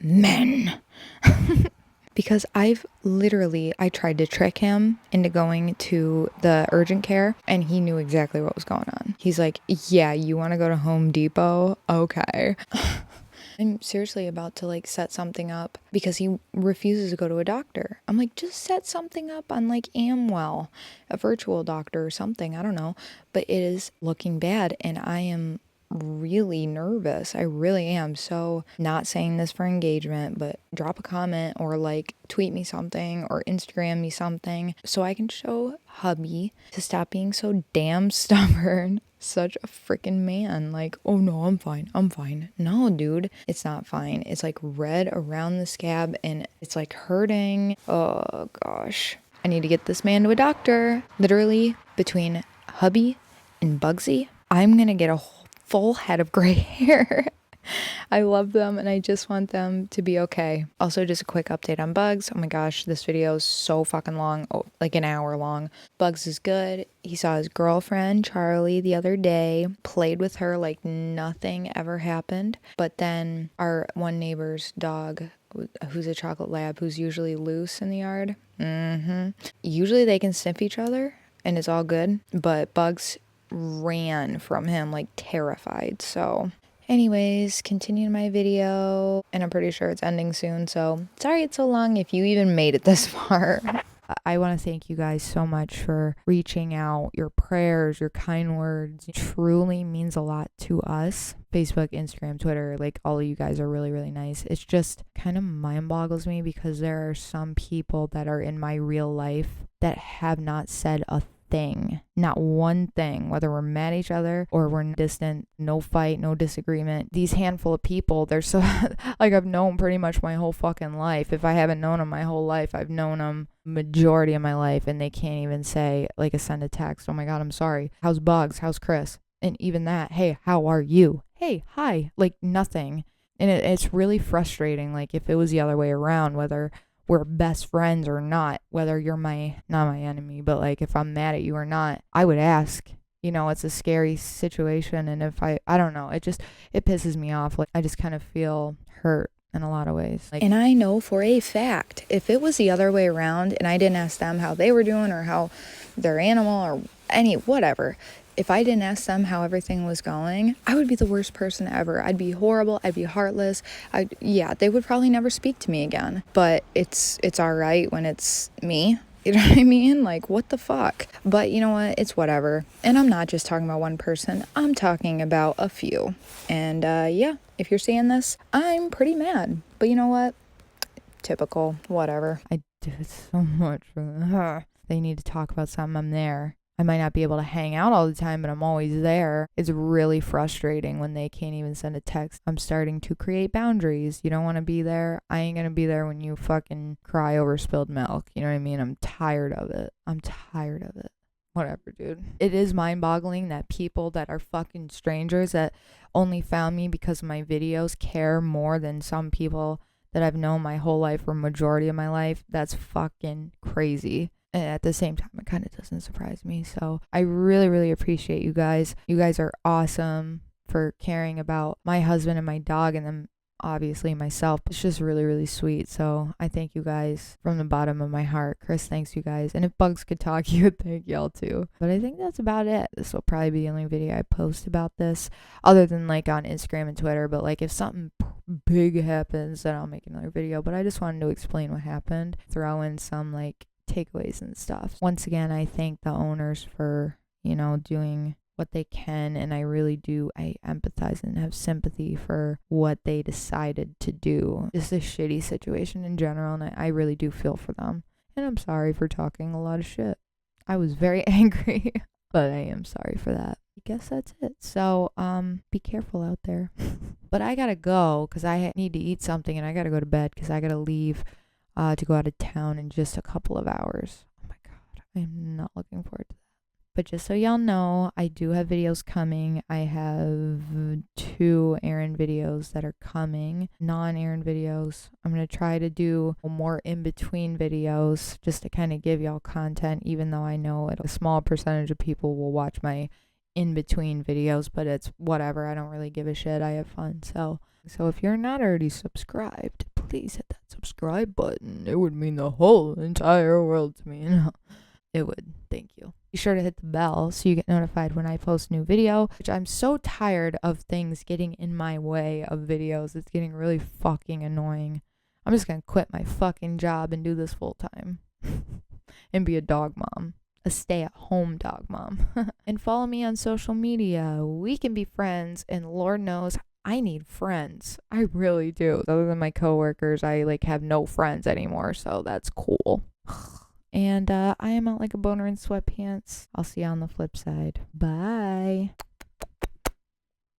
Speaker 1: men. Because I tried to trick him into going to the urgent care, and he knew exactly what was going on. He's like, yeah, you want to go to Home Depot? Okay. I'm seriously about to like set something up because he refuses to go to a doctor. I'm like, just set something up on like Amwell, a virtual doctor or something. I don't know. But it is looking bad, and I am really nervous. I really am. So not saying this for engagement, but drop a comment or like tweet me something or Instagram me something so I can show hubby to stop being so damn stubborn. Such a freaking man. Like, oh no, I'm fine. No, dude, it's not fine. It's like red around the scab and it's like hurting. Oh gosh. I need to get this man to a doctor. Literally between hubby and Bugsy, I'm gonna get a full head of gray hair. I love them and I just want them to be okay. Also, just a quick update on Bugs. Oh my gosh, this video is so fucking long. Oh, like an hour long. Bugs is good. He saw his girlfriend, Charlie, the other day. Played with her like nothing ever happened. But then our one neighbor's dog, who's a chocolate lab, who's usually loose in the yard. Usually they can sniff each other and it's all good. But Bugs ran from him like terrified. So anyways, continuing my video, and I'm pretty sure it's ending soon, so sorry it's so long if you even made it this far. I want to thank you guys so much for reaching out. Your prayers, your kind words, it truly means a lot to us. Facebook, Instagram, Twitter, like all of you guys are really, really nice. It's just kind of mind boggles me because there are some people that are in my real life that have not said a thing, not one thing, whether we're mad at each other or we're distant, no fight, no disagreement. These handful of people, they're so like I've known pretty much my whole fucking life. If I haven't known them my whole life, I've known them majority of my life, and they can't even say like send a text, oh my god, I'm sorry, how's Bugs, how's Chris, and even that, hey, how are you, hey, hi, like nothing. And it's really frustrating. Like if it was the other way around, whether we're best friends or not, whether you're not my enemy, but like if I'm mad at you or not, I would ask. You know, it's a scary situation, and if I don't know, it pisses me off. Like I just kind of feel hurt in a lot of ways. Like, and I know for a fact, if it was the other way around and I didn't ask them how they were doing or how their animal or whatever, if I didn't ask them how everything was going, I would be the worst person ever. I'd be horrible. I'd be heartless. Yeah, they would probably never speak to me again. But it's all right when it's me. You know what I mean? Like, what the fuck? But you know what? It's whatever. And I'm not just talking about one person. I'm talking about a few. And yeah, if you're seeing this, I'm pretty mad. But you know what? Typical. Whatever. I do it so much for them. They need to talk about something. I'm there. I might not be able to hang out all the time, but I'm always there. It's really frustrating when they can't even send a text. I'm starting to create boundaries. You don't want to be there. I ain't going to be there when you fucking cry over spilled milk. You know what I mean? I'm tired of it. Whatever, dude. It is mind-boggling that people that are fucking strangers that only found me because of my videos care more than some people that I've known my whole life or majority of my life. That's fucking crazy. And at the same time, it kind of doesn't surprise me. So I really, really appreciate you guys. You guys are awesome for caring about my husband and my dog, and then obviously myself. It's just really, really sweet. So I thank you guys from the bottom of my heart. Chris, thanks you guys. And if Bugs could talk, you would thank y'all too. But I think that's about it. This will probably be the only video I post about this, other than like on Instagram and Twitter. But like if something big happens, then I'll make another video. But I just wanted to explain what happened, throw in some like takeaways and stuff. Once again, I thank the owners for, doing what they can, and I really do. I empathize and have sympathy for what they decided to do. Just a shitty situation in general, and I really do feel for them. And I'm sorry for talking a lot of shit. I was very angry, but I am sorry for that. I guess that's it. So, be careful out there. But I gotta go because I need to eat something, and I gotta go to bed because I gotta leave to go out of town in just a couple of hours. Oh my God, I am not looking forward to that. But just so y'all know, I do have videos coming. I have 2 errand videos that are coming, non-errand videos. I'm going to try to do more in-between videos just to kind of give y'all content, even though I know a small percentage of people will watch my in-between videos, but it's whatever. I don't really give a shit. I have fun. So if you're not already subscribed, please hit that subscribe button. It would mean the whole entire world to me, It would. Thank you. Be sure to hit the bell so you get notified when I post a new video, which I'm so tired of things getting in my way of videos. It's getting really fucking annoying. I'm just going to quit my fucking job and do this full time and be a dog mom. A stay-at-home dog mom. And follow me on social media. We can be friends, and Lord knows I need friends. I really do. Other than my coworkers, I have no friends anymore, so that's cool. And I am out like a boner in sweatpants. I'll see you on the flip side. Bye.